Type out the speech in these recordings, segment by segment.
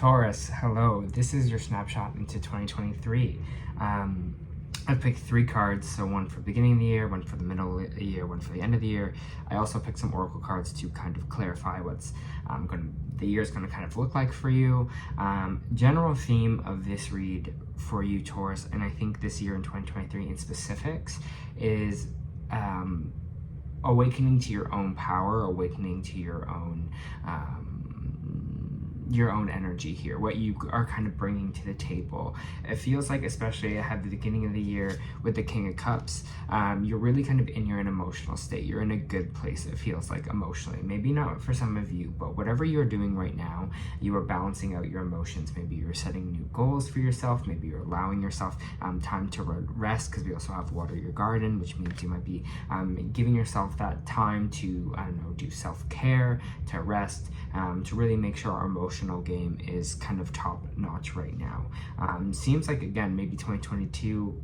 Taurus, hello. This is your snapshot into 2023. I've picked 3 cards, so one for the beginning of the year, one for the middle of the year, one for the end of the year. I also picked some oracle cards to kind of clarify what's the year is going to kind of look like for you. General theme of this read for you, Taurus, and I think this year in 2023 in specifics, is awakening to your own power, awakening to your own energy here, what you are kind of bringing to the table. It feels like, especially at the beginning of the year with the King of Cups, you're really kind of in your emotional state. You're in a good place, it feels like, emotionally. Maybe not for some of you, but whatever you're doing right now, you are balancing out your emotions. Maybe you're setting new goals for yourself. Maybe you're allowing yourself time to rest, because we also have water your garden, which means you might be giving yourself that time to, I don't know, do self-care, to rest, to really make sure our emotional game is kind of top notch right now. Seems like, again, maybe 2022,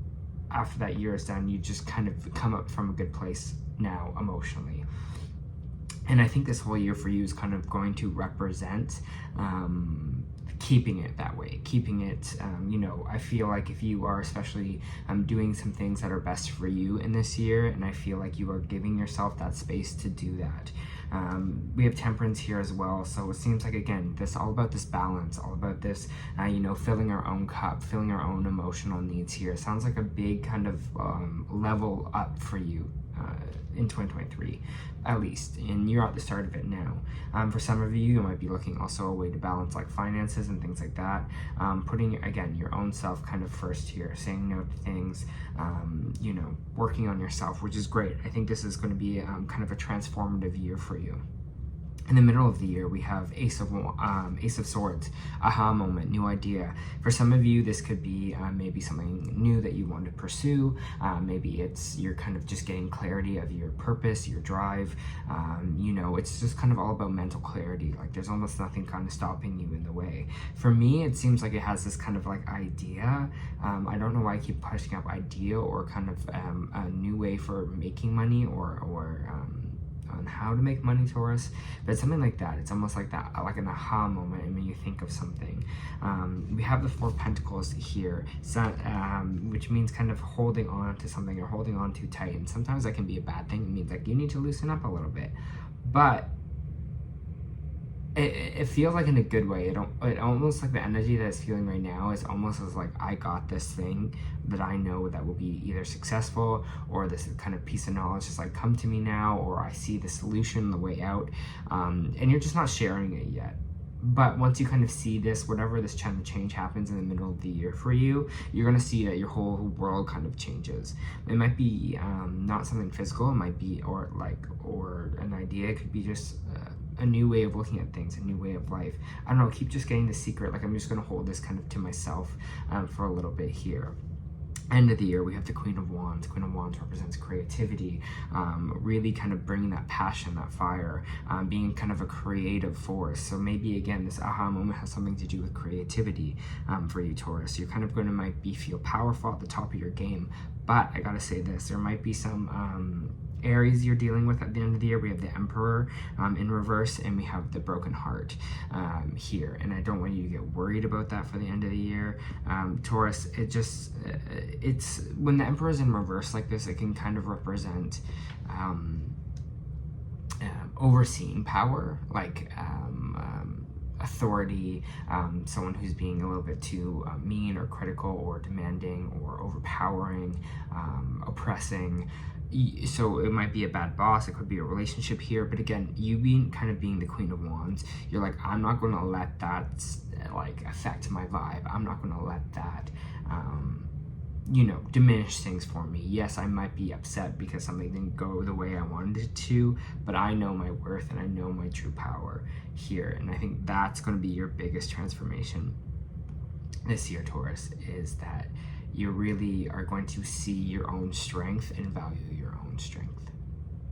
after that year is done, you just kind of come up from a good place now emotionally. And I think this whole year for you is kind of going to represent keeping it that way, keeping it, I feel like if you are especially doing some things that are best for you in this year, and I feel like you are giving yourself that space to do that. We have Temperance here as well, so it seems like, again, this all about this balance, all about this, filling our own cup, filling our own emotional needs here. It sounds like a big kind of level up for you in 2023, at least, and you're at the start of it now. For some of you, you might be looking also a way to balance like finances and things like that, putting, again, your own self kind of first here, saying no to things, working on yourself, which is great. I think this is going to be kind of a transformative year for you. In the middle of the year, we have Ace of Swords, aha moment, new idea. For some of you, this could be maybe something new that you want to pursue. Maybe you're kind of just getting clarity of your purpose, your drive. It's just kind of all about mental clarity. Like, there's almost nothing kind of stopping you in the way. For me, it seems like it has this kind of like idea. I don't know why I keep pushing up idea, or kind of a new way for making money, or on how to make money, Taurus, but something like that. It's almost like that, like an aha moment, and when you think of something. We have the 4 of Pentacles here, so, which means kind of holding on to something, or holding on too tight, and sometimes that can be a bad thing. It means like you need to loosen up a little bit, but it feels like in a good way. It almost like the energy that it's feeling right now is almost as like, I got this thing that I know that will be either successful, or this kind of piece of knowledge is like, come to me now, or I see the solution, the way out, and you're just not sharing it yet. But once you kind of see this, whatever this kind of change happens in the middle of the year for you, you're going to see that your whole world kind of changes. It might be not something physical, it might be, or an idea. It could be just a new way of looking at things, a new way of life. I don't know, keep just getting the secret. Like, I'm just going to hold this kind of to myself for a little bit here. End of the year, we have the Queen of Wands. Queen of Wands represents creativity, really kind of bringing that passion, that fire, being kind of a creative force. So maybe, again, this aha moment has something to do with creativity for you, Taurus. You're kind of going to feel powerful at the top of your game, but I gotta say this, there might be some Aries you're dealing with at the end of the year. We have the Emperor in reverse, and we have the Broken Heart here, and I don't want you to get worried about that for the end of the year. Taurus, it's when the Emperor is in reverse like this, it can kind of represent overseeing power, like authority, someone who's being a little bit too mean or critical or demanding or overpowering, oppressing. So it might be a bad boss, it could be a relationship here, but again, you being the Queen of Wands, you're like, I'm not going to let that like affect my vibe. I'm not going to let that diminish things for me. Yes, I might be upset because something didn't go the way I wanted it to, but I know my worth and I know my true power here. And I think that's going to be your biggest transformation this year, Taurus, is that you really are going to see your own strength and value your own strength.